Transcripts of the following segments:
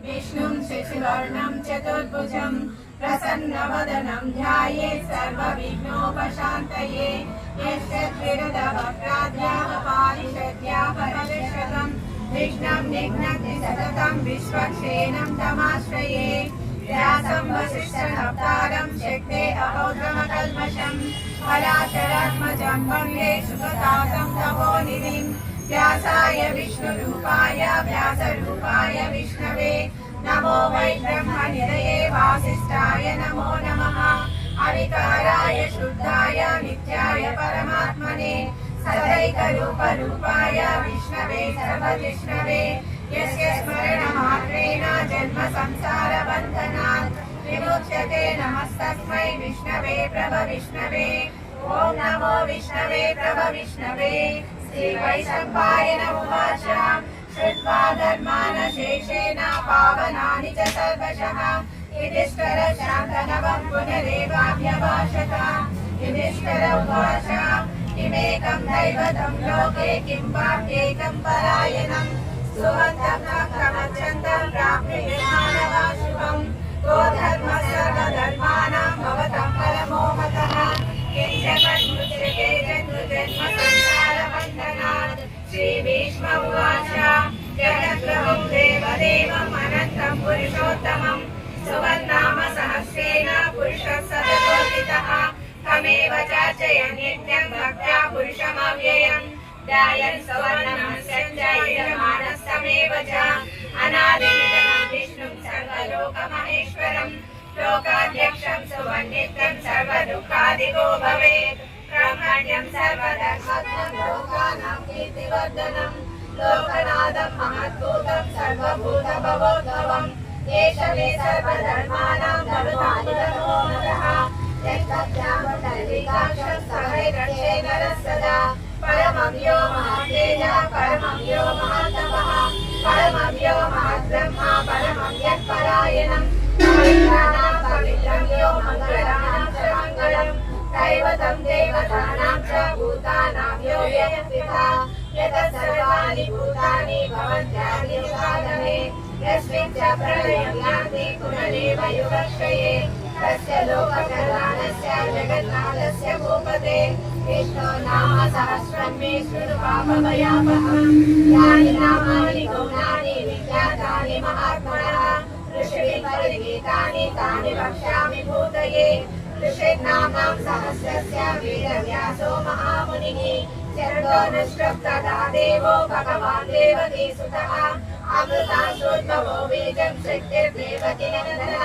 विष्णुं शशिवर्णं चतुर्भुजं प्रसन्नवदनं ध्यायेत् सर्वविघ्नोपशान्तये। यश्चत्विरदवक्त्राद्याः पारिषद्याः परशतं विघ्नं निघ्नति सततं विश्वक्षेणं तमाश्रये। व्यासं वसिष्ठनप्तारं शक्ते अहोत्रमकल्मषं पराशरात्मजं वन्दे सुखतातं तपोनिधिं। व्यासाय विष्णुरूपाय व्यासरूपाय विष्णवे नमो वै ब्रह्मनिधये वासिष्ठाय नमो नमः। अविकाराय शुद्धाय नित्याय परमात्मने सदैकरूपरूपाय विष्णवे सर्वजिष्णवे। यस्य स्मरणमात्रेण जन्म संसारबन्धनात् विमुच्यते। नमस्तस्मै विष्णवे प्रभविष्णवे। ॐ नमो विष्णवे प्रभविष्णवे। श्रीवैशम्पायन उवाच श्रुत्वा धर्मानशेषेण पावनानि च सर्वशः युधिष्ठिरशान्तनवं पुनरेवाभ्यभाषत। युधिष्ठिर उवाच किमेकं दैवतं लोके किं वाप्येकं परायणं सुहन्तं प्रमच्छन्तं प्राप्नुयानवा शुभं। को धर्मः सर्वधर्माणां भवतं परमो मतः किञ्च तन्मुच्यते जन्मसंसारबन्धनात्। श्रीभीष्म उवाच जगद्गुरुं देवदेवम् अनन्तं पुरुषोत्तमं सुवर्नाम सहस्रेण पुरुषः सततोदितः। तमेव चार्चयन् नित्यं भक्त्या पुरुषमव्ययम् ध्यायन् सुवर्णमस्यञ्चयमानस्तमेव च। अनादिनिधनं विष्णुं सर्वलोकमहेश्वरं लोकाध्यक्षं सुवन्दितं सर्वदुःखादिगो भवेत्। ब्रह्मण्यं सर्वधर्मज्ञं लोकानां कीर्तिवर्धनं लोकनाथं महद्भूतं सर्वभूतभवोद्भवम्। एष मे सर्वधर्माणां धर्मादितमो नरः यत्तद्यामतर्विकाक्षं सहैरक्षे नरः सदा। परमं यो महत्तेजः परमं यो महत्तपः परमं यो महद्ब्रह्मा परमं यत्परायणं पवित्राणां पवित्रं यो मङ्गलानां च मङ्गलम्। दैवतं देवतानां च भूतानां यो यत्पिता यतः सर्वाणि भूतानि भवन्त्यादियुगादमे। यस्मिन् च प्रलयं यान्ति पुनरेव युगक्षये तस्य लोककल्याणस्य जगन्नाथस्य भूपते। विष्णो नाम सहस्रं मे शृणु पापभयापहम्। यानि नामानि गौणानि विख्यातानि महात्मनः ऋषिभिः परिगीतानि तानि वक्ष्यामि भूतये। ऋषिर्नाम्नां सहस्रस्य वेदव्यासो महामुनिः चरतो नष्टप्तदा देवो भगवान् देवकीसुतः। अमृतासोद्भवो बीजं शक्तिर्देवकी नन्दनः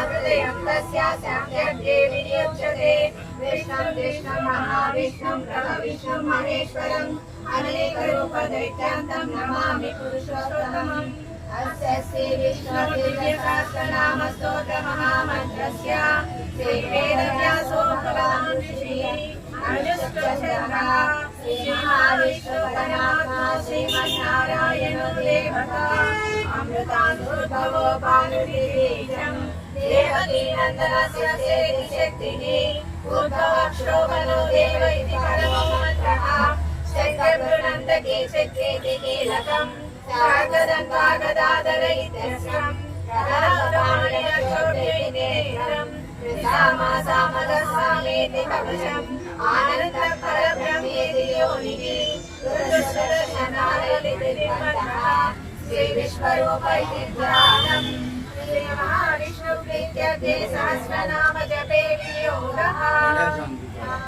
हृदयं तस्यास्यां यज्ञे विनियुज्यते। विष्णुं कृष्णं महाविष्णुं प्रभविष्णुं महेश्वरम् अनेकरूपदैत्यं तं नमामि पुरुषोत्तमम्। अस्य श्री विष्णुदिव्यसहस्रनामस्तोत्रमहामन्त्रस्य श्रीवेदव्यासो भगवान् ऋषिः अनुष्टुप्छन्दः श्रीमहाविष्णुपरमात्मा श्रीमन्नारायणो देवता। अमृतानुभवो भानुबीजं देवकीनन्दनस्य शक्तिः उद्भवक्षोभनो देव इति परमो मन्त्रः। शक्तिर्वृणन्तके शक्येति कीलकम् शार्ददन्त्वा गदाधर इत्यस्त्रं कलापाणिनक्षोभ्यविनेत्रं सामासामदस्वामेति कवचम् आनन्दं परब्रह्मेति योनिः गुरुदर्शनालयतिरिवन्तः श्रीविश्वरूप इति ध्यानम्। श्रीमहाविष्णुप्रीत्यर्थे सहस्रनाम जपे